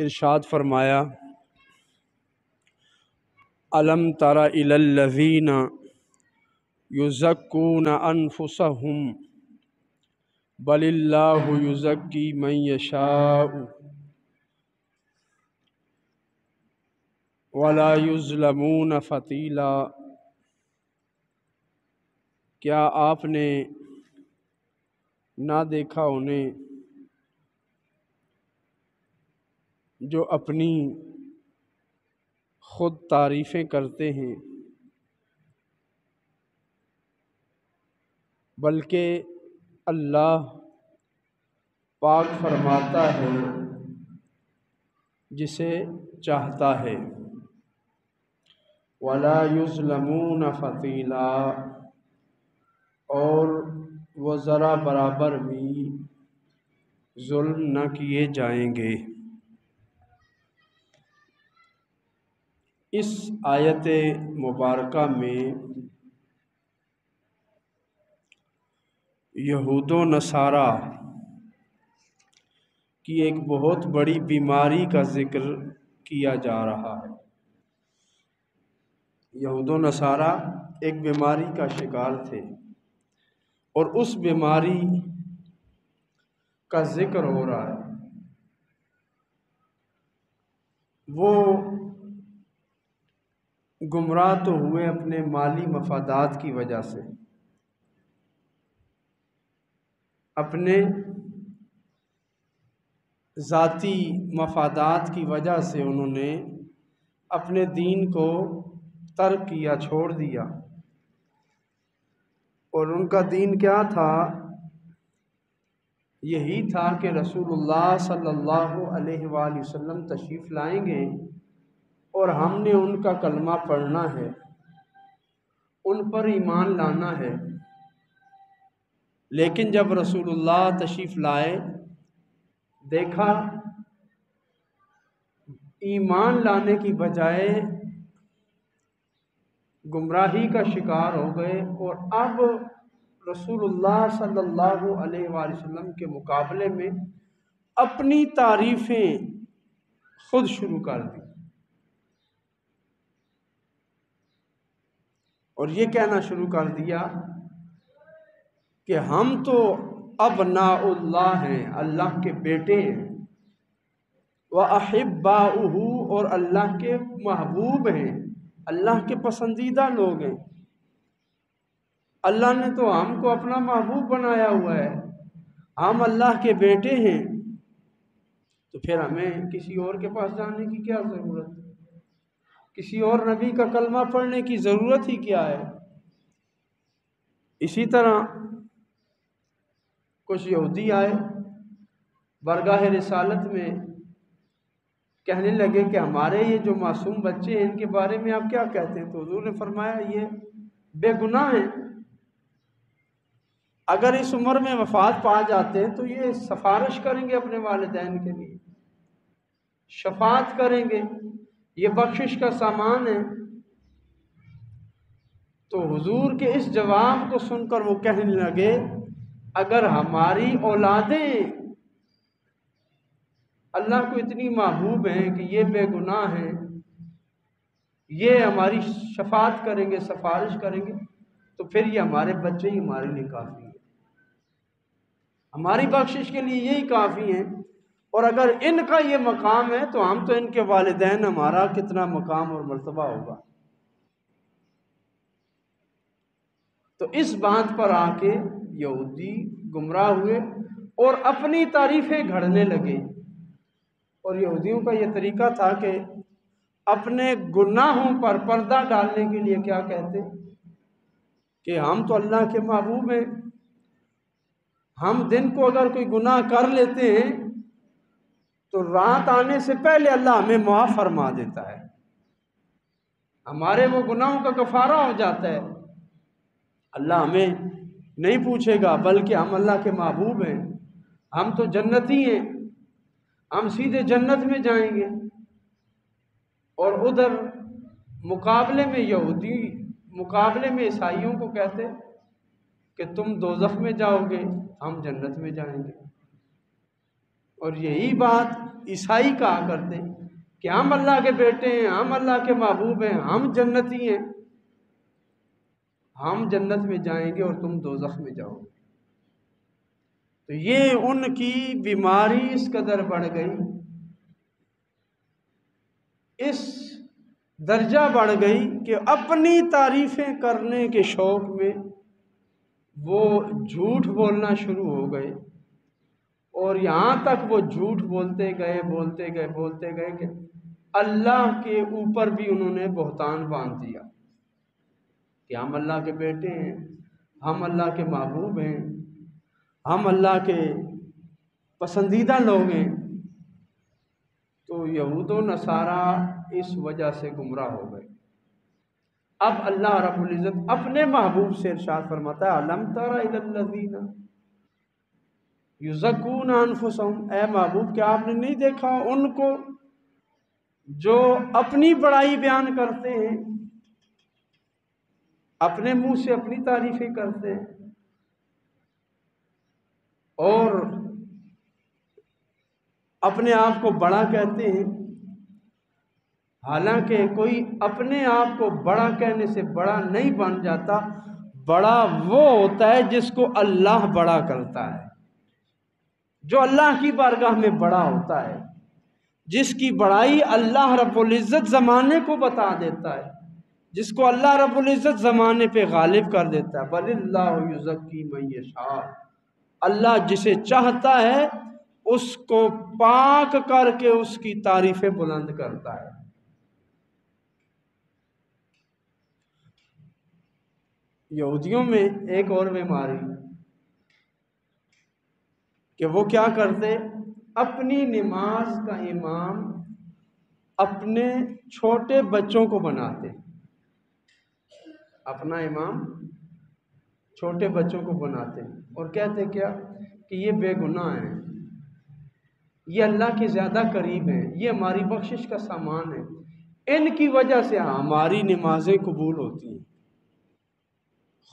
ارشاد فرمایا الم تر الی الذین یزکون انفسہم بل اللہ یزکی من یشاء ولا یظلمون فتیلا۔ کیا آپ نے نہ دیکھا انہیں جو اپنی خود تعریفیں کرتے ہیں، بلکہ اللہ پاک فرماتا ہے جسے چاہتا ہے، وَلَا يُظْلَمُونَ فَتِيلًا، اور وہ ذرا برابر بھی ظلم نہ کیے جائیں گے۔ اس آیت مبارکہ میں یہود و نصارہ کی ایک بہت بڑی بیماری کا ذکر کیا جا رہا ہے۔ یہود و نصارہ ایک بیماری کا شکار تھے، اور اس بیماری کا ذکر ہو رہا ہے۔ وہ گمراہ تو ہوئے اپنے مالی مفادات کی وجہ سے، اپنے ذاتی مفادات کی وجہ سے انہوں نے اپنے دین کو ترک کیا، چھوڑ دیا، اور ان کا دین کیا تھا؟ یہی تھا کہ رسول اللہ صلی اللہ علیہ وآلہ وسلم تشریف لائیں گے اور ہم نے ان کا کلمہ پڑھنا ہے، ان پر ایمان لانا ہے۔ لیکن جب رسول اللہ تشریف لائے، دیکھا ایمان لانے کی بجائے گمراہی کا شکار ہو گئے، اور اب رسول اللہ صلی اللہ علیہ وآلہ وسلم کے مقابلے میں اپنی تعریفیں خود شروع کر دی، اور یہ کہنا شروع کر دیا کہ ہم تو ابناء اللہ ہیں، اللہ کے بیٹے ہیں، وَأَحِبَّاؤُهُ، اور اللہ کے محبوب ہیں، اللہ کے پسندیدہ لوگ ہیں۔ اللہ نے تو ہم کو اپنا محبوب بنایا ہوا ہے، ہم اللہ کے بیٹے ہیں، تو پھر ہمیں کسی اور کے پاس جانے کی کیا ضرورت ہے؟ کسی اور نبی کا کلمہ پڑھنے کی ضرورت ہی کیا ہے؟ اسی طرح کچھ یہودی آئے بارگاہ رسالت میں، کہنے لگے کہ ہمارے یہ جو معصوم بچے ہیں ان کے بارے میں آپ کیا کہتے ہیں؟ تو حضور نے فرمایا یہ بے گناہ ہیں، اگر اس عمر میں وفات پا جاتے ہیں تو یہ سفارش کریں گے اپنے والدین کے لیے، شفاعت کریں گے، یہ بخشش کا سامان ہے۔ تو حضور کے اس جواب کو سن کر وہ کہنے لگے اگر ہماری اولادیں اللہ کو اتنی محبوب ہیں کہ یہ بے گناہ ہیں، یہ ہماری شفاعت کریں گے، سفارش کریں گے، تو پھر یہ ہمارے بچے ہی ہمارے لیے کافی ہیں، ہماری بخشش کے لیے یہی کافی ہیں۔ اور اگر ان کا یہ مقام ہے تو ہم تو ان کے والدین، ہمارا کتنا مقام اور مرتبہ ہوگا۔ تو اس بات پر آ کے یہودی گمراہ ہوئے اور اپنی تعریفیں گھڑنے لگے، اور یہودیوں کا یہ طریقہ تھا کہ اپنے گناہوں پر پردہ ڈالنے کے لیے کیا کہتے کہ ہم تو اللہ کے محبوب ہیں، ہم دن کو اگر کوئی گناہ کر لیتے ہیں تو رات آنے سے پہلے اللہ ہمیں معاف فرما دیتا ہے، ہمارے وہ گناہوں کا کفارہ ہو جاتا ہے، اللہ ہمیں نہیں پوچھے گا، بلکہ ہم اللہ کے محبوب ہیں، ہم تو جنتی ہیں، ہم سیدھے جنت میں جائیں گے۔ اور ادھر مقابلے میں عیسائیوں کو کہتے کہ تم دوزخ میں جاؤ گے، ہم جنت میں جائیں گے۔ اور یہی بات عیسائی کہا کرتے کہ ہم اللہ کے بیٹے ہیں، ہم اللہ کے محبوب ہیں، ہم جنتی ہیں، ہم جنت میں جائیں گے اور تم دوزخ میں جاؤ گے۔ تو یہ ان کی بیماری اس قدر بڑھ گئی، اس درجہ بڑھ گئی کہ اپنی تعریفیں کرنے کے شوق میں وہ جھوٹ بولنا شروع ہو گئے، اور یہاں تک وہ جھوٹ بولتے گئے کہ اللہ کے اوپر بھی انہوں نے بہتان باندھ دیا کہ ہم اللہ کے بیٹے ہیں، ہم اللہ کے محبوب ہیں، ہم اللہ کے پسندیدہ لوگ ہیں۔ تو یہود و نصارہ اس وجہ سے گمراہ ہو گئے۔ اب اللہ رب العزت اپنے محبوب سے ارشاد فرماتا ہے الم تر الی الذین یزکون انفسہم، اے محبوب کیا آپ نے نہیں دیکھا ان کو جو اپنی بڑائی بیان کرتے ہیں، اپنے منہ سے اپنی تعریفیں کرتے ہیں اور اپنے آپ کو بڑا کہتے ہیں، حالانکہ کوئی اپنے آپ کو بڑا کہنے سے بڑا نہیں بن جاتا، بڑا وہ ہوتا ہے جس کو اللہ بڑا کرتا ہے، جو اللہ کی بارگاہ میں بڑا ہوتا ہے، جس کی بڑائی اللہ رب العزت زمانے کو بتا دیتا ہے، جس کو اللہ رب العزت زمانے پہ غالب کر دیتا ہے۔ بل اللہ یزکی من یشاء، اللہ جسے چاہتا ہے اس کو پاک کر کے اس کی تعریفیں بلند کرتا ہے۔ یہودیوں میں ایک اور بیماری کہ وہ کیا کرتے، اپنی نماز کا امام اپنے چھوٹے بچوں کو بناتے، اپنا امام چھوٹے بچوں کو بناتے اور کہتے کیا کہ یہ بے گناہ ہیں، یہ اللہ کے زیادہ قریب ہیں، یہ ہماری بخشش کا سامان ہے، ان کی وجہ سے ہماری نمازیں قبول ہوتی ہیں۔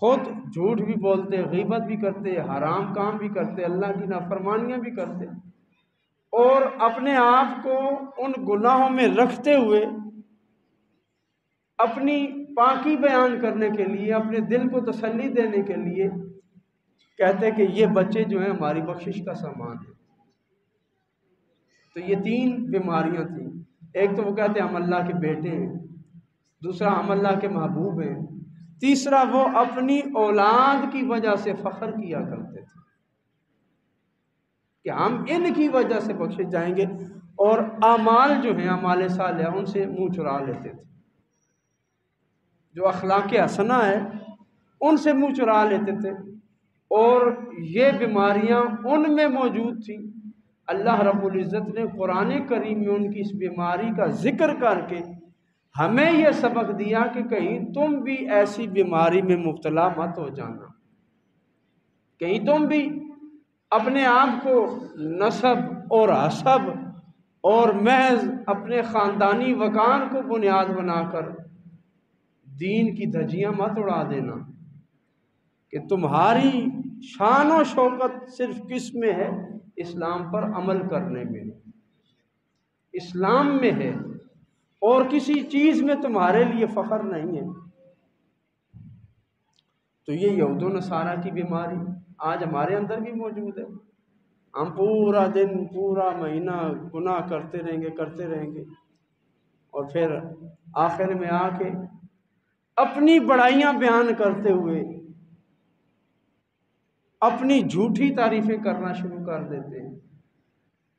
خود جھوٹ بھی بولتے، غیبت بھی کرتے، حرام کام بھی کرتے، اللہ کی نافرمانیاں بھی کرتے، اور اپنے آپ کو ان گناہوں میں رکھتے ہوئے اپنی پاکی بیان کرنے کے لیے، اپنے دل کو تسلی دینے کے لیے کہتے کہ یہ بچے جو ہیں ہماری بخشش کا سامان ہے۔ تو یہ تین بیماریاں تھیں، ایک تو وہ کہتے ہم اللہ کے بیٹے ہیں، دوسرا ہم اللہ کے محبوب ہیں، تیسرا وہ اپنی اولاد کی وجہ سے فخر کیا کرتے تھے کہ ہم ان کی وجہ سے بخشے جائیں گے، اور اعمال جو ہیں اعمال صالحہ ان سے منہ چرا لیتے تھے، جو اخلاق حسنہ ہے ان سے منہ چرا لیتے تھے، اور یہ بیماریاں ان میں موجود تھیں۔ اللہ رب العزت نے قرآن کریم میں ان کی اس بیماری کا ذکر کر کے ہمیں یہ سبق دیا کہ کہیں تم بھی ایسی بیماری میں مبتلا مت ہو جانا، کہیں تم بھی اپنے آپ کو نسب اور حسب اور محض اپنے خاندانی وقار کو بنیاد بنا کر دین کی دھجیاں مت اڑا دینا کہ تمہاری شان و شوکت صرف کس میں ہے، اسلام پر عمل کرنے میں، اسلام میں ہے، اور کسی چیز میں تمہارے لیے فخر نہیں ہے۔ تو یہ یہود و نصارہ کی بیماری آج ہمارے اندر بھی موجود ہے، ہم پورا دن پورا مہینہ گناہ کرتے رہیں گے اور پھر آخر میں آ کے اپنی بڑائیاں بیان کرتے ہوئے اپنی جھوٹی تعریفیں کرنا شروع کر دیتے ہیں،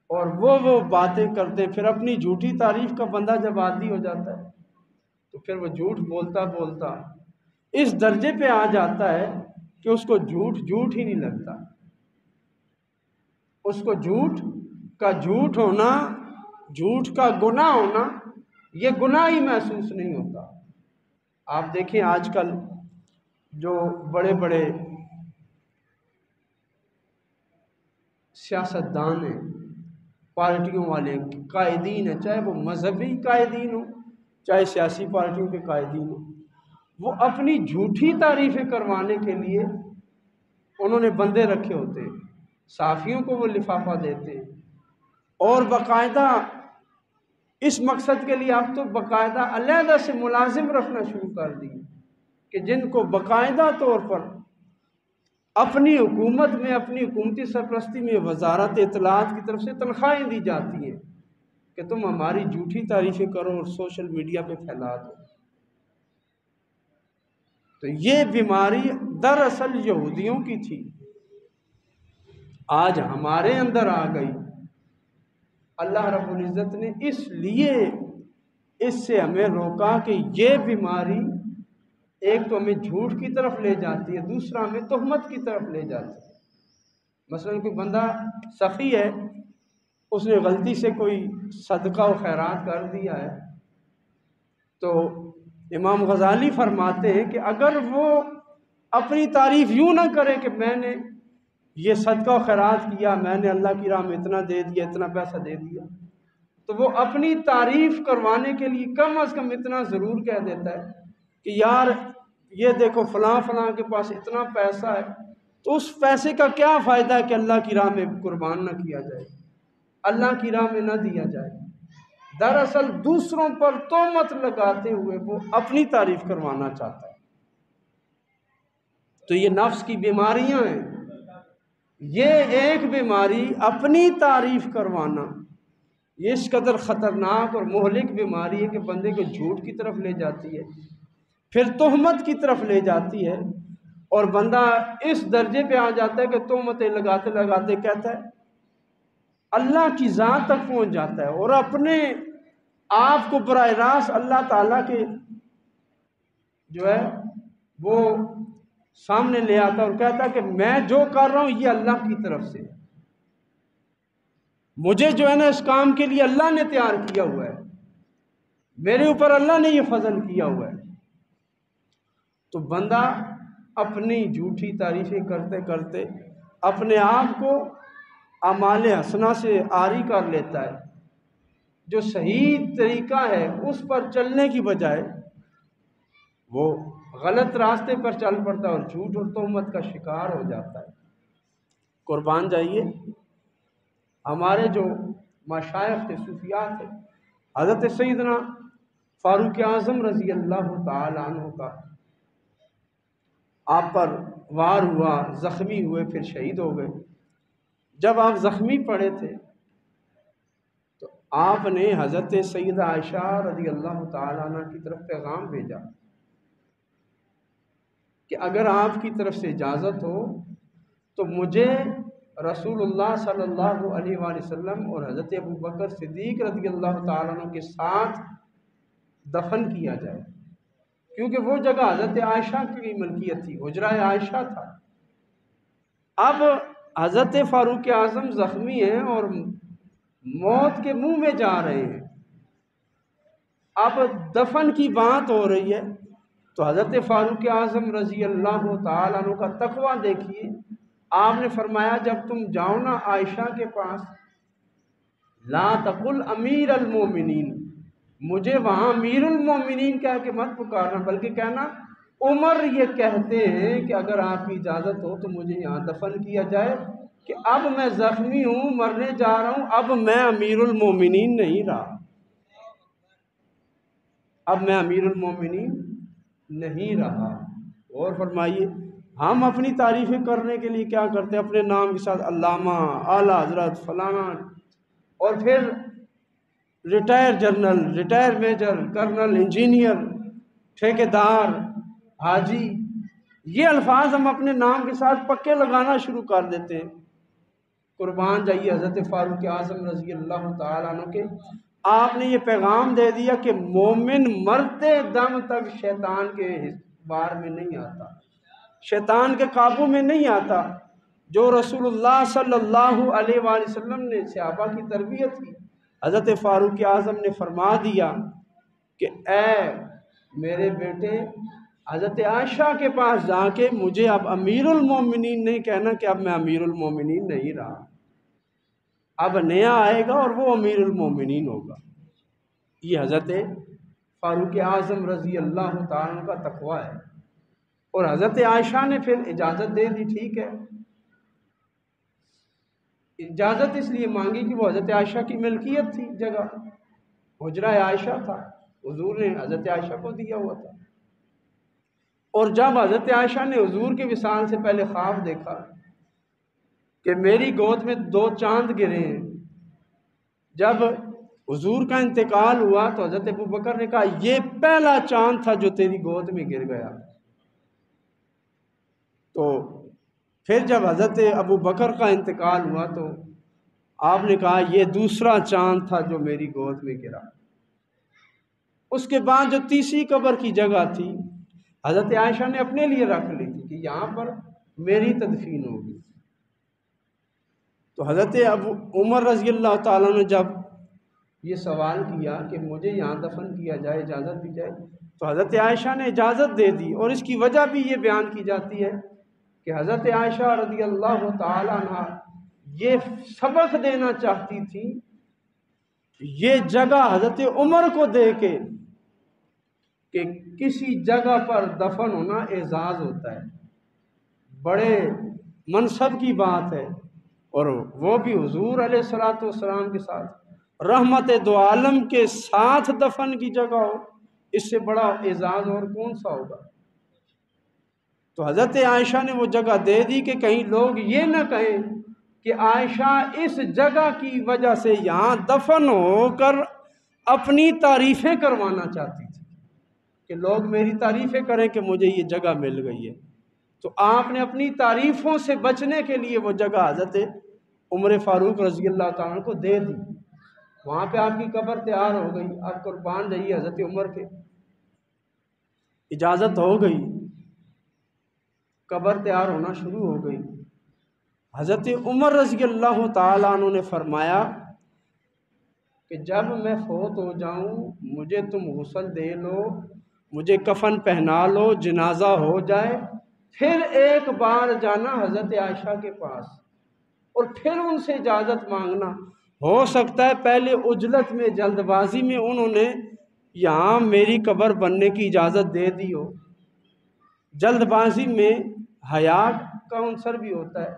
اور وہ باتیں کرتے ہیں، پھر اپنی جھوٹی تعریف کا بندہ جب عادی ہو جاتا ہے تو پھر وہ جھوٹ بولتا اس درجے پہ آ جاتا ہے کہ اس کو جھوٹ ہی نہیں لگتا، اس کو جھوٹ ہونا، جھوٹ کا گناہ ہونا، یہ گناہ ہی محسوس نہیں ہوتا۔ آپ دیکھیں آج کل جو بڑے بڑے سیاستدان ہیں، پارٹیوں والے قائدین ہیں، چاہے وہ مذہبی قائدین ہوں چاہے سیاسی پارٹیوں کے قائدین ہوں، وہ اپنی جھوٹی تعریفیں کروانے کے لیے انہوں نے بندے رکھے ہوتے ہیں، صحافیوں کو وہ لفافہ دیتے ہیں اور باقاعدہ اس مقصد کے لیے اب تو باقاعدہ علیحدہ سے ملازم رکھنا شروع کر دیے کہ جن کو باقاعدہ طور پر اپنی حکومت میں، اپنی حکومتی سرپرستی میں وزارت اطلاعات کی طرف سے تنخواہیں دی جاتی ہیں کہ تم ہماری جھوٹی تعریفیں کرو اور سوشل میڈیا پہ پھیلا دو۔ تو یہ بیماری دراصل یہودیوں کی تھی، آج ہمارے اندر آ گئی۔ اللہ رب العزت نے اس لیے اس سے ہمیں روکا کہ یہ بیماری ایک تو ہمیں جھوٹ کی طرف لے جاتی ہے، دوسرا ہمیں تہمت کی طرف لے جاتی ہے۔ مثلا کوئی بندہ سخی ہے، اس نے غلطی سے کوئی صدقہ و خیرات کر دیا ہے، تو امام غزالی فرماتے ہیں کہ اگر وہ اپنی تعریف یوں نہ کرے کہ میں نے یہ صدقہ و خیرات کیا، میں نے اللہ کی راہ میں اتنا دے دیا، اتنا پیسہ دے دیا، تو وہ اپنی تعریف کروانے کے لیے کم از کم اتنا ضرور کہہ دیتا ہے کہ یار یہ دیکھو فلاں فلاں کے پاس اتنا پیسہ ہے، تو اس پیسے کا کیا فائدہ ہے کہ اللہ کی راہ میں قربان نہ کیا جائے، اللہ کی راہ میں نہ دیا جائے۔ دراصل دوسروں پر تہمت لگاتے ہوئے وہ اپنی تعریف کروانا چاہتا ہے۔ تو یہ نفس کی بیماریاں ہیں۔ یہ ایک بیماری اپنی تعریف کروانا، یہ اس قدر خطرناک اور مہلک بیماری ہے کہ بندے کو جھوٹ کی طرف لے جاتی ہے، پھر تہمت کی طرف لے جاتی ہے، اور بندہ اس درجے پہ آ جاتا ہے کہ تہمتیں لگاتے لگاتے کہتا ہے اللہ کی ذات تک پہنچ جاتا ہے، اور اپنے آپ کو براہ راست اللہ تعالیٰ کے جو ہے وہ سامنے لے آتا اور کہتا ہے کہ میں جو کر رہا ہوں یہ اللہ کی طرف سے، مجھے جو ہے نا اس کام کے لیے اللہ نے تیار کیا ہوا ہے، میرے اوپر اللہ نے یہ فضل کیا ہوا ہے۔ تو بندہ اپنی جھوٹی تعریفیں کرتے کرتے اپنے آپ کو اعمال حسنہ سے عاری کر لیتا ہے، جو صحیح طریقہ ہے اس پر چلنے کی بجائے وہ غلط راستے پر چل پڑتا ہے اور جھوٹ اور تہمت کا شکار ہو جاتا ہے۔ قربان جائیے، ہمارے جو مشائخ تھے، صوفیاء تھے، حضرت سیدنا فاروق اعظم رضی اللہ تعالی عنہ کا آپ پر وار ہوا، زخمی ہوئے، پھر شہید ہو گئے۔ جب آپ زخمی پڑے تھے تو آپ نے حضرت سیدہ عائشہ رضی اللہ تعالی عنہ کی طرف پیغام بھیجا کہ اگر آپ کی طرف سے اجازت ہو تو مجھے رسول اللہ صلی اللہ علیہ وآلہ وسلم اور حضرت ابوبکر صدیق رضی اللہ تعالیٰ عنہ کے ساتھ دفن کیا جائے، کیونکہ وہ جگہ حضرت عائشہ کی ملکیت تھی، حجرہ عائشہ تھا۔ اب حضرت فاروق اعظم زخمی ہیں اور موت کے منہ میں جا رہے ہیں، اب دفن کی بات ہو رہی ہے، تو حضرت فاروق اعظم رضی اللہ تعالیٰ عنہ کا تقویٰ دیکھیے۔ آپ نے فرمایا جب تم جاؤ نا عائشہ کے پاس، لا تقل امیر المومنین، مجھے وہاں امیر المومنین کہہ کے مت پکارنا، بلکہ کہنا عمر یہ کہتے ہیں کہ اگر آپ کی اجازت ہو تو مجھے یہاں دفن کیا جائے، کہ اب میں زخمی ہوں، مرنے جا رہا ہوں، اب میں امیر المومنین نہیں رہا، اب میں امیر المومنین نہیں رہا۔ اور فرمائیے ہم اپنی تعریفیں کرنے کے لیے کیا کرتے ہیں، اپنے نام کے ساتھ علامہ، اعلیٰ حضرت، فلانا، اور پھر retired general, retired major, colonel, engineer, ٹھیکیدار، حاجی، یہ الفاظ ہم اپنے نام کے ساتھ پکے لگانا شروع کر دیتے ہیں۔ قربان جائیے حضرت فاروق اعظم رضی اللہ تعالیٰ عنہ کے، آپ نے یہ پیغام دے دیا کہ مومن مرتے دم تک شیطان کے بار میں نہیں آتا، شیطان کے قابو میں نہیں آتا۔ جو رسول اللہ صلی اللہ علیہ وآلہ وسلم نے صحابہ کی تربیت کی، حضرت فاروق اعظم نے فرما دیا کہ اے میرے بیٹے، حضرت عائشہ کے پاس جا کے مجھے اب امیر المومنین نہیں کہنا کہ اب میں امیر المومنین نہیں رہا، اب نیا آئے گا اور وہ امیر المومنین ہوگا۔ یہ حضرت فاروق اعظم رضی اللہ تعالیٰ عنہ کا تقویٰ ہے۔ اور حضرت عائشہ نے پھر اجازت دے دی، ٹھیک ہے اجازت اس لیے مانگی کہ وہ حضرت عائشہ کی ملکیت تھی، جگہ حجرہ عائشہ تھا، حضور نے حضرت عائشہ کو دیا ہوا تھا۔ اور جب حضرت عائشہ نے حضور کے وصال سے پہلے خواب دیکھا کہ میری گود میں 2 چاند گرے ہیں، جب حضور کا انتقال ہوا تو حضرت ابوبکر نے کہا یہ پہلا چاند تھا جو تیری گود میں گر گیا۔ تو پھر جب حضرت ابوبکر کا انتقال ہوا تو آپ نے کہا یہ دوسرا چاند تھا جو میری گود میں گرا۔ اس کے بعد جو تیسری قبر کی جگہ تھی حضرت عائشہ نے اپنے لیے رکھ لی تھی کہ یہاں پر میری تدفین ہوگی۔ تو حضرت ابو عمر رضی اللہ تعالیٰ نے جب یہ سوال کیا کہ مجھے یہاں دفن کیا جائے، اجازت دی جائے، تو حضرت عائشہ نے اجازت دے دی۔ اور اس کی وجہ بھی یہ بیان کی جاتی ہے کہ حضرت عائشہ رضی اللہ تعالیٰ عنہ یہ سبق دینا چاہتی تھی، یہ جگہ حضرت عمر کو دے کے کہ کسی جگہ پر دفن ہونا اعزاز ہوتا ہے، بڑے منصب کی بات ہے، اور وہ بھی حضور علیہ الصلوۃ والسلام کے ساتھ رحمت دو عالم کے ساتھ دفن کی جگہ ہو، اس سے بڑا اعزاز اور کون سا ہوگا۔ تو حضرت عائشہ نے وہ جگہ دے دی کہ کہیں لوگ یہ نہ کہیں کہ عائشہ اس جگہ کی وجہ سے یہاں دفن ہو کر اپنی تعریفیں کروانا چاہتی تھی، کہ لوگ میری تعریفیں کریں کہ مجھے یہ جگہ مل گئی ہے۔ تو آپ نے اپنی تعریفوں سے بچنے کے لیے وہ جگہ حضرت عمر فاروق رضی اللہ تعالیٰ کو دے دی۔ وہاں پہ آپ کی قبر تیار ہو گئی، آپ قربان رہیے حضرت عمر کے، اجازت ہو گئی، قبر تیار ہونا شروع ہو گئی۔ حضرت عمر رضی اللہ تعالیٰ عنہ نے فرمایا کہ جب میں فوت ہو جاؤں مجھے تم غسل دے لو، مجھے کفن پہنا لو، جنازہ ہو جائے، پھر ایک بار جانا حضرت عائشہ کے پاس اور پھر ان سے اجازت مانگنا۔ ہو سکتا ہے پہلے عجلت میں، جلد بازی میں انہوں نے یہاں میری قبر بننے کی اجازت دے دی ہو، جلد بازی میں حیا کا عنصر بھی ہوتا ہے،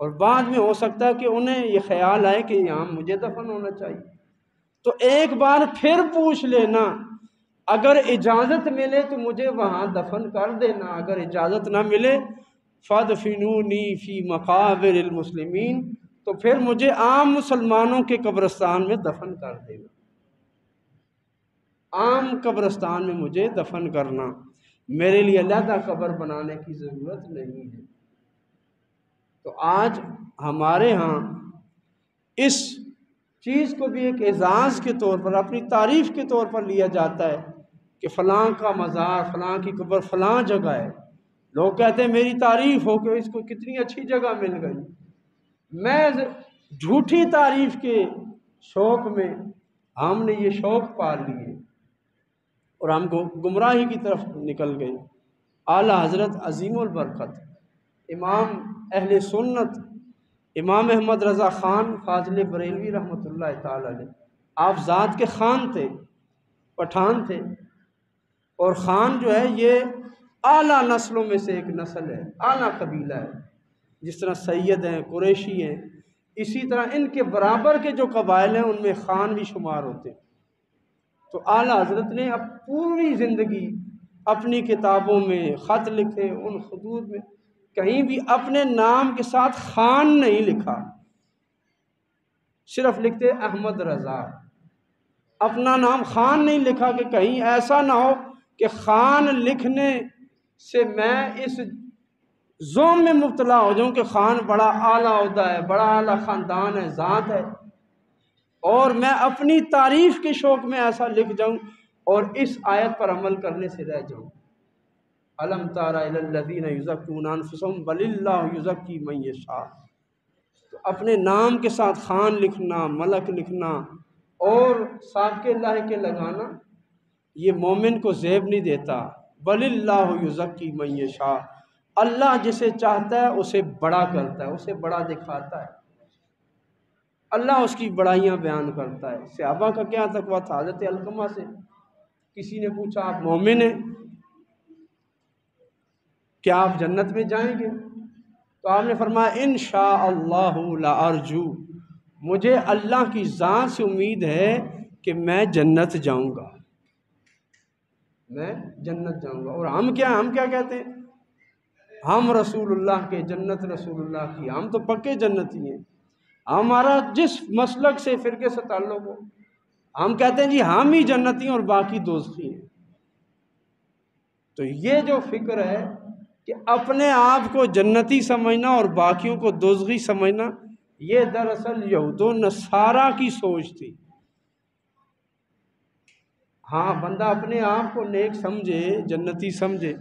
اور بعد میں ہو سکتا ہے کہ انہیں یہ خیال آئے کہ یہاں مجھے دفن ہونا چاہیے۔ تو ایک بار پھر پوچھ لینا، اگر اجازت ملے تو مجھے وہاں دفن کر دینا، اگر اجازت نہ ملے فَادْفِنُونِي فِي مَقَابِرِ الْمُسْلِمِينَ، تو پھر مجھے عام مسلمانوں کے قبرستان میں دفن کر دینا، عام قبرستان میں مجھے دفن کرنا، میرے لیے علیحدہ قبر بنانے کی ضرورت نہیں ہے۔ تو آج ہمارے ہاں اس چیز کو بھی ایک اعزاز کے طور پر، اپنی تعریف کے طور پر لیا جاتا ہے کہ فلاں کا مزار، فلاں کی قبر فلاں جگہ ہے۔ لوگ کہتے ہیں میری تعریف ہو کہ اس کو کتنی اچھی جگہ مل گئی۔ میں جھوٹی تعریف کے شوق میں ہم نے یہ شوق پال لیے اور ہم کو گمراہی کی طرف نکل گئے۔ اعلیٰ حضرت عظیم البرکت امام اہل سنت امام احمد رضا خان فاضل بریلوی رحمۃ اللہ تعالی علیہ، آپ ذات کے خان تھے، پٹھان تھے، اور خان جو ہے یہ اعلیٰ نسلوں میں سے ایک نسل ہے، اعلیٰ قبیلہ ہے۔ جس طرح سید ہیں، قریشی ہیں، اسی طرح ان کے برابر کے جو قبائل ہیں ان میں خان بھی شمار ہوتے ہیں۔ تو اعلیٰ حضرت نے اب پوری زندگی اپنی کتابوں میں خط لکھے، ان خطوط میں کہیں بھی اپنے نام کے ساتھ خان نہیں لکھا، صرف لکھتے احمد رضا، اپنا نام خان نہیں لکھا کہ کہیں ایسا نہ ہو کہ خان لکھنے سے میں اس زوم میں مبتلا ہو جاؤں کہ خان بڑا اعلیٰ عہدہ ہے، بڑا اعلیٰ خاندان ہے، ذات ہے، اور میں اپنی تعریف کے شوق میں ایسا لکھ جاؤں اور اس آیت پر عمل کرنے سے رہ جاؤں۔ الم تر الی الذین یزکون انفسہم بل اللہ یزکی من یشاء۔ تو اپنے نام کے ساتھ خان لکھنا، ملک لکھنا اور سابقے اللہ کے لگانا یہ مومن کو زیب نہیں دیتا۔ بل اللہ یزکی من یشاء، اللہ جسے چاہتا ہے اسے بڑا کرتا ہے، اسے بڑا دکھاتا ہے، اللہ اس کی بڑائیاں بیان کرتا ہے۔ صحابہ کا کیا تقویٰ تھا، حضرت علقمہ سے کسی نے پوچھا آپ مومن ہیں، کیا آپ جنت میں جائیں گے؟ تو آپ نے فرمایا انشاءاللہ لارجو، مجھے اللہ کی ذات سے امید ہے کہ میں جنت جاؤں گا، میں جنت جاؤں گا۔ اور ہم کیا کہتے ہیں؟ ہم رسول اللہ کے، جنت رسول اللہ کی، ہم تو پکے جنتی ہیں۔ ہمارا جس مسلک سے، فرقے سے تعلق ہو، ہم کہتے ہیں جی ہم ہی جنتی ہیں اور باقی دوزخی ہیں۔ تو یہ جو فکر ہے کہ اپنے آپ کو جنتی سمجھنا اور باقیوں کو دوزخی سمجھنا، یہ دراصل یہود و نصارہ کی سوچ تھی۔ ہاں، بندہ اپنے آپ کو نیک سمجھے، جنتی سمجھے،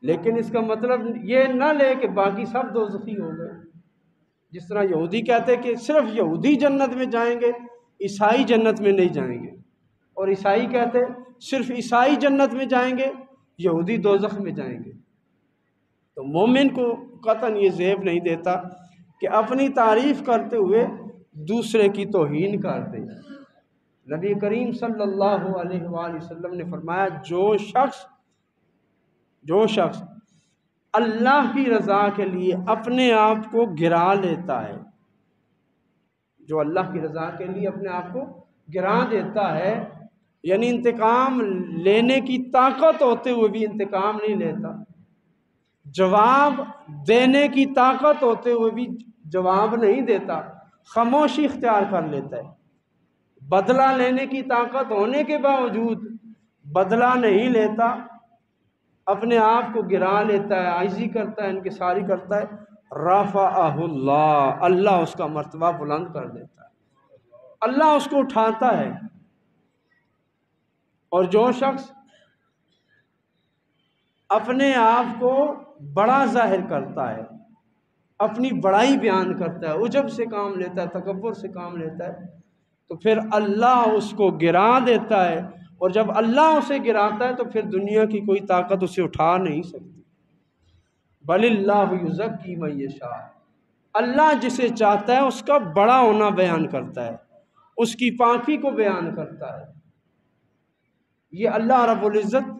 لیکن اس کا مطلب یہ نہ لے کہ باقی سب دوزخی ہو گئے۔ جس طرح یہودی کہتے کہ صرف یہودی جنت میں جائیں گے، عیسائی جنت میں نہیں جائیں گے، اور عیسائی کہتے صرف عیسائی جنت میں جائیں گے، یہودی دوزخ میں جائیں گے۔ تو مومن کو قطعاً یہ زیب نہیں دیتا کہ اپنی تعریف کرتے ہوئے دوسرے کی توہین کر دے۔ نبی کریم صلی اللہ علیہ وآلہ وسلم نے فرمایا جو شخص اللہ کی رضا کے لیے اپنے آپ کو گرا لیتا ہے، جو اللہ کی رضا کے لیے اپنے آپ کو گرا دیتا ہے، یعنی انتقام لینے کی طاقت ہوتے ہوئے بھی انتقام نہیں لیتا، جواب دینے کی طاقت ہوتے ہوئے بھی جواب نہیں دیتا، خاموشی اختیار کر لیتا ہے، بدلہ لینے کی طاقت ہونے کے باوجود بدلہ نہیں لیتا، اپنے آپ کو گرا لیتا ہے، عاجزی کرتا ہے، انکساری کرتا ہے، رفعہ اللہ، اللہ اس کا مرتبہ بلند کر دیتا ہے، اللہ اس کو اٹھاتا ہے۔ اور جو شخص اپنے آپ کو بڑا ظاہر کرتا ہے، اپنی بڑائی بیان کرتا ہے، عجب سے کام لیتا ہے، تکبر سے کام لیتا ہے، تو پھر اللہ اس کو گرا دیتا ہے، اور جب اللہ اسے گراتا ہے تو پھر دنیا کی کوئی طاقت اسے اٹھا نہیں سکتی۔ بل اللہ یزکی من یشاء، اللہ جسے چاہتا ہے اس کا بڑا ہونا بیان کرتا ہے، اس کی پاکی کو بیان کرتا ہے۔ یہ اللہ رب العزت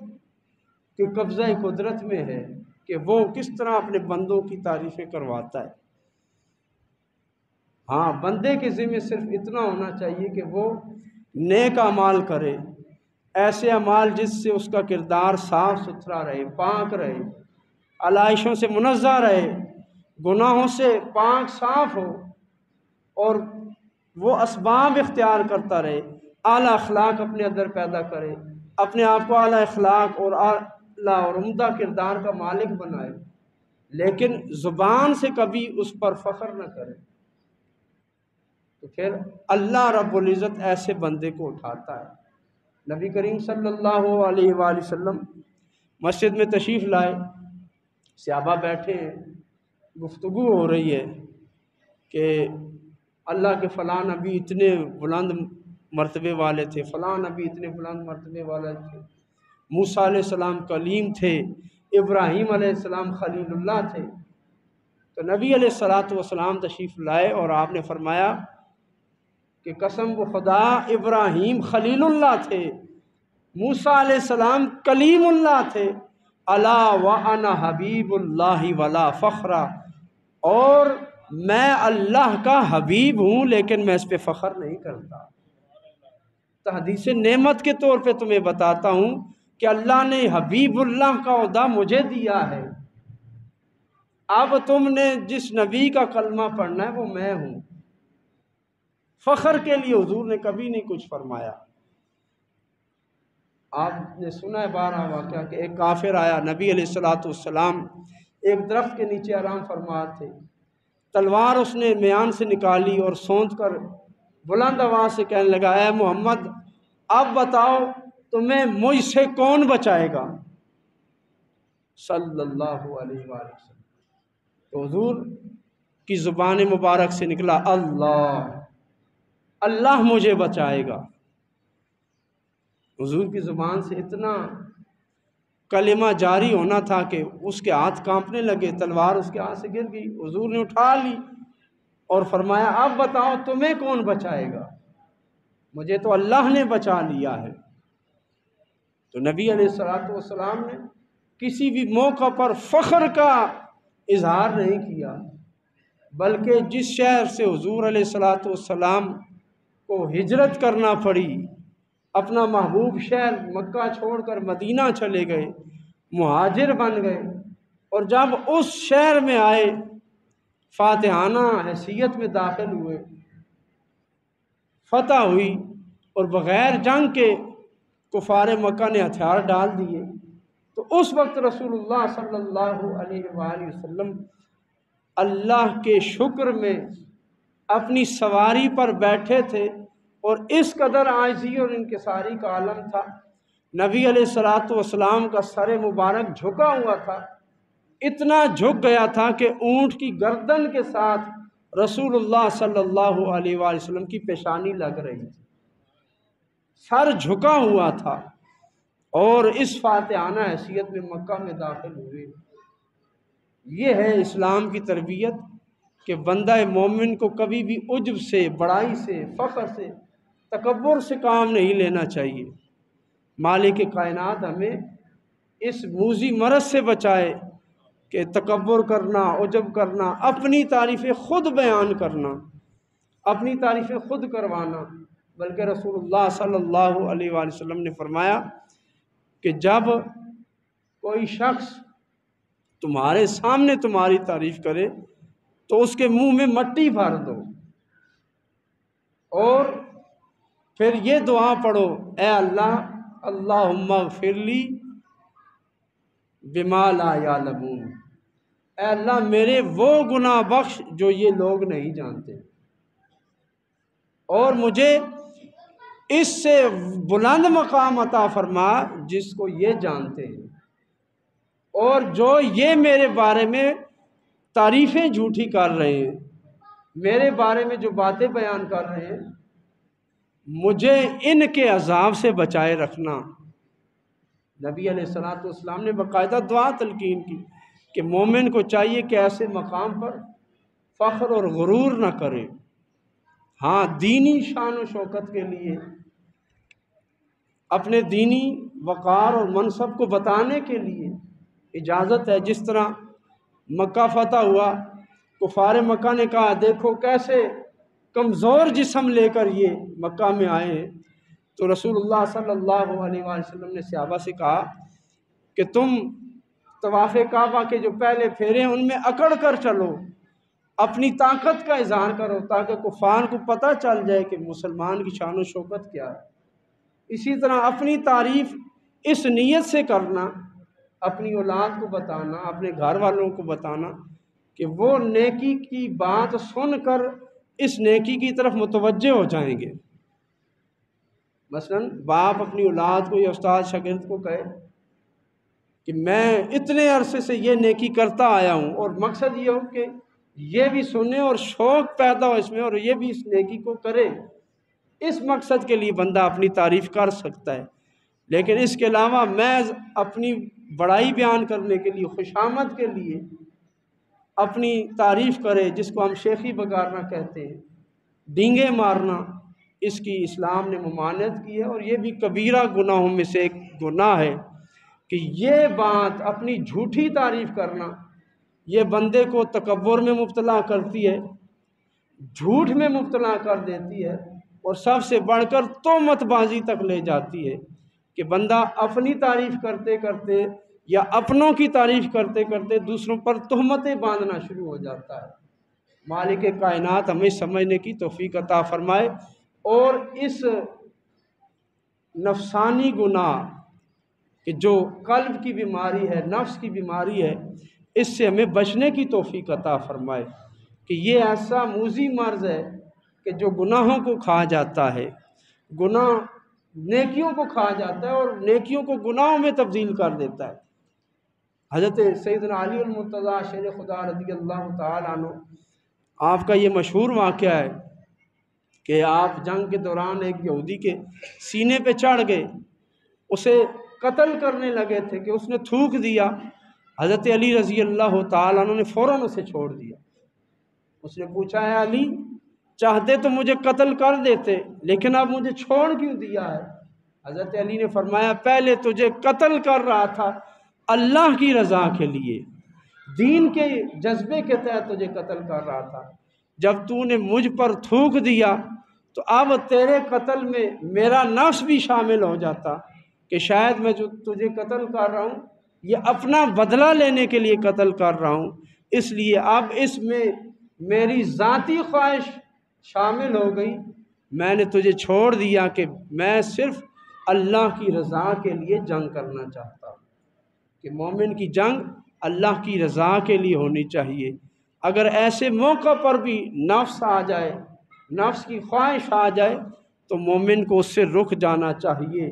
کے قبضہ قدرت میں ہے کہ وہ کس طرح اپنے بندوں کی تعریفیں کرواتا ہے۔ ہاں، بندے کے ذمہ صرف اتنا ہونا چاہیے کہ وہ نیک اعمال کرے، ایسے اعمال جس سے اس کا کردار صاف ستھرا رہے، پاک رہے، علائشوں سے منزہ رہے، گناہوں سے پاک صاف ہو، اور وہ اسباب اختیار کرتا رہے، اعلیٰ اخلاق اپنے اندر پیدا کرے، اپنے آپ کو اعلیٰ اخلاق اور اعلیٰ اور عمدہ کردار کا مالک بنائے، لیکن زبان سے کبھی اس پر فخر نہ کرے، تو پھر اللہ رب العزت ایسے بندے کو اٹھاتا ہے۔ نبی کریم صلی اللہ علیہ وآلہ وسلم مسجد میں تشریف لائے، صحابہ بیٹھے ہیں، گفتگو ہو رہی ہے کہ اللہ کے فلاں نبی اتنے بلند مرتبے والے تھے، فلاں نبی اتنے بلند مرتبے والے تھے، موسیٰ علیہ السلام کلیم تھے، ابراہیم علیہ السلام خلیل اللہ تھے۔ تو نبی علیہ السلام تشریف لائے اور آپ نے فرمایا کہ قسم خدا ابراہیم خلیل اللہ تھے، موسیٰ علیہ السلام کلیم اللہ تھے، الا وانا حبیب اللہ ولا فخر، اور میں اللہ کا حبیب ہوں لیکن میں اس پہ فخر نہیں کرتا۔ تحدیث نعمت کے طور پہ تمہیں بتاتا ہوں کہ اللہ نے حبیب اللہ کا عہدہ مجھے دیا ہے، اب تم نے جس نبی کا کلمہ پڑھنا ہے وہ میں ہوں۔ فخر کے لیے حضور نے کبھی نہیں کچھ فرمایا۔ آپ نے سنا ہے بارہ واقعہ کہ ایک کافر آیا، نبی علیہ السلام ایک درخت کے نیچے آرام فرما تھے، تلوار اس نے میان سے نکالی اور سونت کر بلند آواز سے کہنے لگا، اے محمد اب بتاؤ تمہیں مجھ سے کون بچائے گا، صلی اللہ علیہ وآلہ وسلم۔ تو حضور کی زبان مبارک سے نکلا، اللہ مجھے بچائے گا۔ حضور کی زبان سے اتنا کلمہ جاری ہونا تھا کہ اس کے ہاتھ کانپنے لگے، تلوار اس کے ہاتھ سے گر گئی، حضور نے اٹھا لی اور فرمایا اب بتاؤ تمہیں کون بچائے گا، مجھے تو اللہ نے بچا لیا ہے۔ تو نبی علیہ السلام نے کسی بھی موقع پر فخر کا اظہار نہیں کیا، بلکہ جس شہر سے حضور علیہ الصلاۃ والسلام کو ہجرت کرنا پڑی، اپنا محبوب شہر مکہ چھوڑ کر مدینہ چلے گئے، مہاجر بن گئے، اور جب اس شہر میں آئے، فاتحانہ حیثیت میں داخل ہوئے، فتح ہوئی، اور بغیر جنگ کے کفار مکہ نے ہتھیار ڈال دیے، تو اس وقت رسول اللہ صلی اللہ علیہ وآلہ وسلم اللہ کے شکر میں اپنی سواری پر بیٹھے تھے، اور اس قدر عاجزی اور انکساری کا عالم تھا، نبی علیہ الصلاۃ والسلام کا سر مبارک جھکا ہوا تھا، اتنا جھک گیا تھا کہ اونٹ کی گردن کے ساتھ رسول اللہ صلی اللہ علیہ وآلہ وسلم کی پیشانی لگ رہی تھی، سر جھکا ہوا تھا، اور اس فاتحانہ حیثیت میں مکہ میں داخل ہوئے۔ یہ ہے اسلام کی تربیت کہ بندہ مومن کو کبھی بھی عجب سے، بڑائی سے، فخر سے، تکبر سے کام نہیں لینا چاہیے۔ مالک کائنات ہمیں اس موذی مرض سے بچائے کہ تکبر کرنا، عجب کرنا، اپنی تعریفیں خود بیان کرنا، اپنی تعریفیں خود کروانا، بلکہ رسول اللہ صلی اللہ علیہ وآلہ وسلم نے فرمایا کہ جب کوئی شخص تمہارے سامنے تمہاری تعریف کرے تو اس کے منہ میں مٹی بھر دو، اور پھر یہ دعا پڑھو، اے اللہ، اللہم اغفر لی بما لا یعلمون، اے اللہ میرے وہ گناہ بخش جو یہ لوگ نہیں جانتے، اور مجھے اس سے بلند مقام عطا فرما جس کو یہ جانتے ہیں، اور جو یہ میرے بارے میں تعریفیں جھوٹی کر رہے ہیں، میرے بارے میں جو باتیں بیان کر رہے ہیں، مجھے ان کے عذاب سے بچائے رکھنا۔ نبی علیہ الصلوۃ والسلام نے باقاعدہ دعا تلقین کی کہ مومن کو چاہیے کہ ایسے مقام پر فخر اور غرور نہ کرے، ہاں دینی شان و شوکت کے لیے، اپنے دینی وقار اور منصب کو بتانے کے لیے اجازت ہے۔ جس طرح مکہ فتح ہوا، کفار مکہ نے کہا دیکھو کیسے کمزور جسم لے کر یہ مکہ میں آئے ہیں، تو رسول اللہ صلی اللہ علیہ وآلہ وسلم نے صحابہ سے کہا کہ تم طواف کعبہ کے جو پہلے پھیرے ہیں ان میں اکڑ کر چلو، اپنی طاقت کا اظہار کرو، تاکہ کفار کو پتہ چل جائے کہ مسلمان کی شان و شوکت کیا ہے۔ اسی طرح اپنی تعریف اس نیت سے کرنا، اپنی اولاد کو بتانا، اپنے گھر والوں کو بتانا کہ وہ نیکی کی بات سن کر اس نیکی کی طرف متوجہ ہو جائیں گے۔ مثلا باپ اپنی اولاد کو یا استاد شاگرد کو کہے کہ میں اتنے عرصے سے یہ نیکی کرتا آیا ہوں، اور مقصد یہ ہو کہ یہ بھی سنے اور شوق پیدا ہو اس میں، اور یہ بھی اس نیکی کو کرے، اس مقصد کے لیے بندہ اپنی تعریف کر سکتا ہے۔ لیکن اس کے علاوہ محض اپنی بڑائی بیان کرنے کے لیے، خوشامد کے لیے اپنی تعریف کرے، جس کو ہم شیخی بگارنا کہتے ہیں، ڈینگے مارنا، اس کی اسلام نے ممانعت کی ہے، اور یہ بھی کبیرہ گناہوں میں سے ایک گناہ ہے کہ یہ بات اپنی جھوٹی تعریف کرنا یہ بندے کو تکبر میں مبتلا کرتی ہے، جھوٹ میں مبتلا کر دیتی ہے، اور سب سے بڑھ کر تہمت بازی تک لے جاتی ہے کہ بندہ اپنی تعریف کرتے کرتے یا اپنوں کی تعریف کرتے کرتے دوسروں پر تہمتیں باندھنا شروع ہو جاتا ہے۔ مالک کائنات ہمیں سمجھنے کی توفیق عطا فرمائے، اور اس نفسانی گناہ کہ جو قلب کی بیماری ہے، نفس کی بیماری ہے، اس سے ہمیں بچنے کی توفیق عطا فرمائے کہ یہ ایسا موذی مرض ہے کہ جو گناہوں کو کھا جاتا ہے، گناہ نیکیوں کو کھا جاتا ہے، اور نیکیوں کو گناہوں میں تبدیل کر دیتا ہے۔ حضرت سیدنا علی المرتضیٰ شیر خدا رضی اللہ تعالیٰ عنہ، آپ کا یہ مشہور واقعہ ہے کہ آپ جنگ کے دوران ایک یہودی کے سینے پہ چڑھ گئے، اسے قتل کرنے لگے تھے کہ اس نے تھوک دیا، حضرت علی رضی اللہ تعالیٰ عنہ نے فوراً اسے چھوڑ دیا۔ اس نے پوچھا ہے علی، چاہتے تو مجھے قتل کر دیتے، لیکن اب مجھے چھوڑ کیوں دیا ہے؟ حضرت علی نے فرمایا پہلے تجھے قتل کر رہا تھا اللہ کی رضا کے لیے، دین کے جذبے کے تحت تجھے قتل کر رہا تھا، جب تو نے مجھ پر تھوک دیا تو اب تیرے قتل میں میرا نفس بھی شامل ہو جاتا کہ شاید میں جو تجھے قتل کر رہا ہوں یہ اپنا بدلہ لینے کے لیے قتل کر رہا ہوں، اس لیے اب اس میں میری ذاتی خواہش شامل ہو گئی، میں نے تجھے چھوڑ دیا کہ میں صرف اللہ کی رضا کے لیے جنگ کرنا چاہتا ہوں، کہ مومن کی جنگ اللہ کی رضا کے لیے ہونی چاہیے۔ اگر ایسے موقع پر بھی نفس آ جائے، نفس کی خواہش آ جائے تو مومن کو اس سے رک جانا چاہیے۔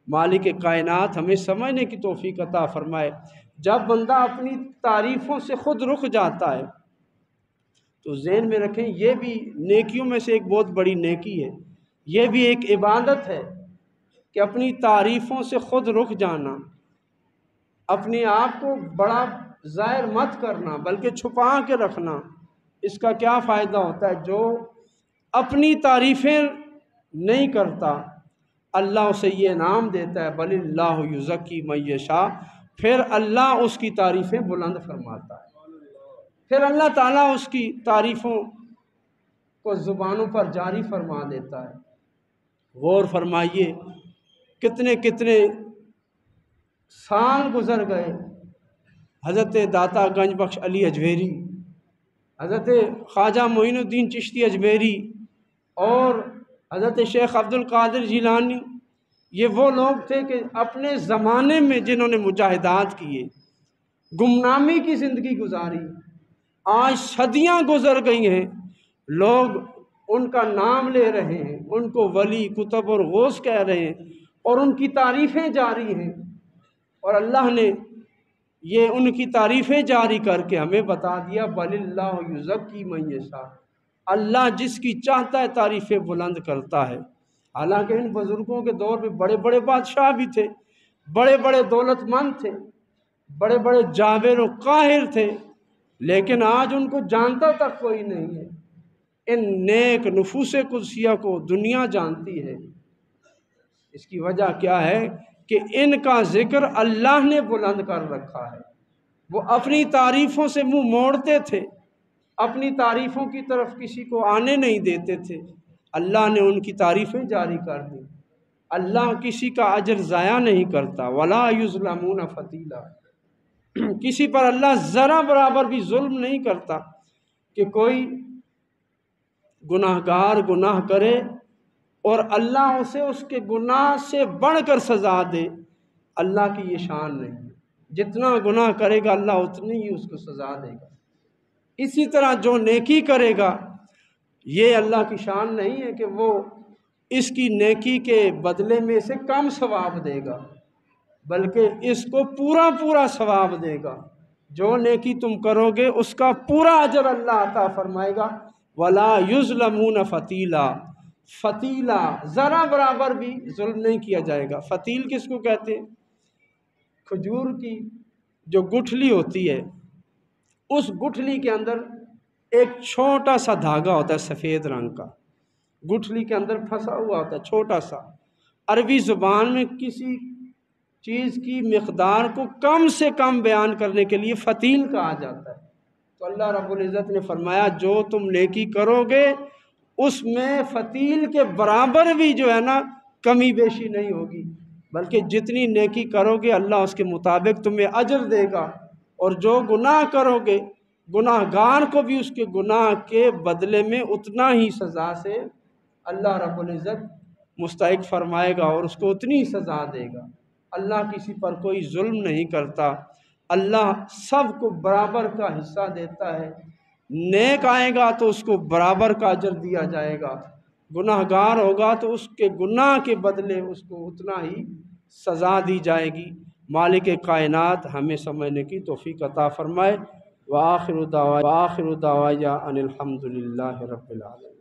مالک کائنات ہمیں سمجھنے کی توفیق عطا فرمائے۔ جب بندہ اپنی تعریفوں سے خود رک جاتا ہے تو ذہن میں رکھیں یہ بھی نیکیوں میں سے ایک بہت بڑی نیکی ہے، یہ بھی ایک عبادت ہے کہ اپنی تعریفوں سے خود رک جانا، اپنے آپ کو بڑا ظاہر مت کرنا بلکہ چھپا کے رکھنا۔ اس کا کیا فائدہ ہوتا ہے؟ جو اپنی تعریفیں نہیں کرتا اللہ اسے یہ انعام دیتا ہے، بل اللہ یزکی من یشاء، پھر اللہ اس کی تعریفیں بلند فرماتا ہے، پھر اللہ تعالیٰ اس کی تعریفوں کو زبانوں پر جاری فرما دیتا ہے۔ غور فرمائیے کتنے کتنے سال گزر گئے، حضرت داتا گنج بخش علی اجمیری، حضرت خواجہ معین الدین چشتی اجمیری اور حضرت شیخ عبد القادر جیلانی، یہ وہ لوگ تھے کہ اپنے زمانے میں جنہوں نے مجاہدات کیے، گمنامی کی زندگی گزاری، آج صدیاں گزر گئی ہیں، لوگ ان کا نام لے رہے ہیں، ان کو ولی کتب اور غوث کہہ رہے ہیں اور ان کی تعریفیں جاری ہیں، اور اللہ نے یہ ان کی تعریفیں جاری کر کے ہمیں بتا دیا بل اللہ یزکی من یشاء، اللہ جس کی چاہتا ہے تعریفیں بلند کرتا ہے۔ حالانکہ ان بزرگوں کے دور میں بڑے بڑے بادشاہ بھی تھے، بڑے بڑے دولت مند تھے، بڑے بڑے جابر و قاہر تھے، لیکن آج ان کو جانتا تک کوئی نہیں ہے۔ ان نیک نفوس قدسیہ کو دنیا جانتی ہے۔ اس کی وجہ کیا ہے کہ ان کا ذکر اللہ نے بلند کر رکھا ہے۔ وہ اپنی تعریفوں سے منہ موڑتے تھے، اپنی تعریفوں کی طرف کسی کو آنے نہیں دیتے تھے، اللہ نے ان کی تعریفیں جاری کر دی۔ اللہ کسی کا اجر ضائع نہیں کرتا، ولا یظلمون فتیلا، کسی پر اللہ ذرا برابر بھی ظلم نہیں کرتا کہ کوئی گناہگار گناہ کرے اور اللہ اسے اس کے گناہ سے بڑھ کر سزا دے، اللہ کی یہ شان نہیں ہے۔ جتنا گناہ کرے گا اللہ اتنی ہی اس کو سزا دے گا۔ اسی طرح جو نیکی کرے گا یہ اللہ کی شان نہیں ہے کہ وہ اس کی نیکی کے بدلے میں اسے کم ثواب دے گا، بلکہ اس کو پورا پورا ثواب دے گا۔ جو نیکی تم کرو گے اس کا پورا اجر اللہ عطا فرمائے گا۔ ولا یظلمون فتیلا، فتیلا ذرا برابر بھی ظلم نہیں کیا جائے گا۔ فتیل کس کو کہتے ہیں؟ کھجور کی جو گٹھلی ہوتی ہے، اس گٹھلی کے اندر ایک چھوٹا سا دھاگا ہوتا ہے سفید رنگ کا، گٹھلی کے اندر پھنسا ہوا ہوتا ہے چھوٹا سا۔ عربی زبان میں کسی چیز کی مقدار کو کم سے کم بیان کرنے کے لیے فتیل کہا جاتا ہے۔ تو اللہ رب العزت نے فرمایا جو تم نیکی کرو گے اس میں فتیل کے برابر بھی جو ہے نا کمی بیشی نہیں ہوگی، بلکہ جتنی نیکی کرو گے اللہ اس کے مطابق تمہیں اجر دے گا، اور جو گناہ کرو گے گناہ گار کو بھی اس کے گناہ کے بدلے میں اتنا ہی سزا سے اللہ رب العزت مستحق فرمائے گا اور اس کو اتنی ہی سزا دے گا۔ اللہ کسی پر کوئی ظلم نہیں کرتا، اللہ سب کو برابر کا حصہ دیتا ہے۔ نیک آئے گا تو اس کو برابر کا اجر دیا جائے گا، گناہ گار ہوگا تو اس کے گناہ کے بدلے اس کو اتنا ہی سزا دی جائے گی۔ مالک کائنات ہمیں سمجھنے کی توفیق عطا فرمائے۔ وآخر دعوایا ان الحمد للہ رب العالمین۔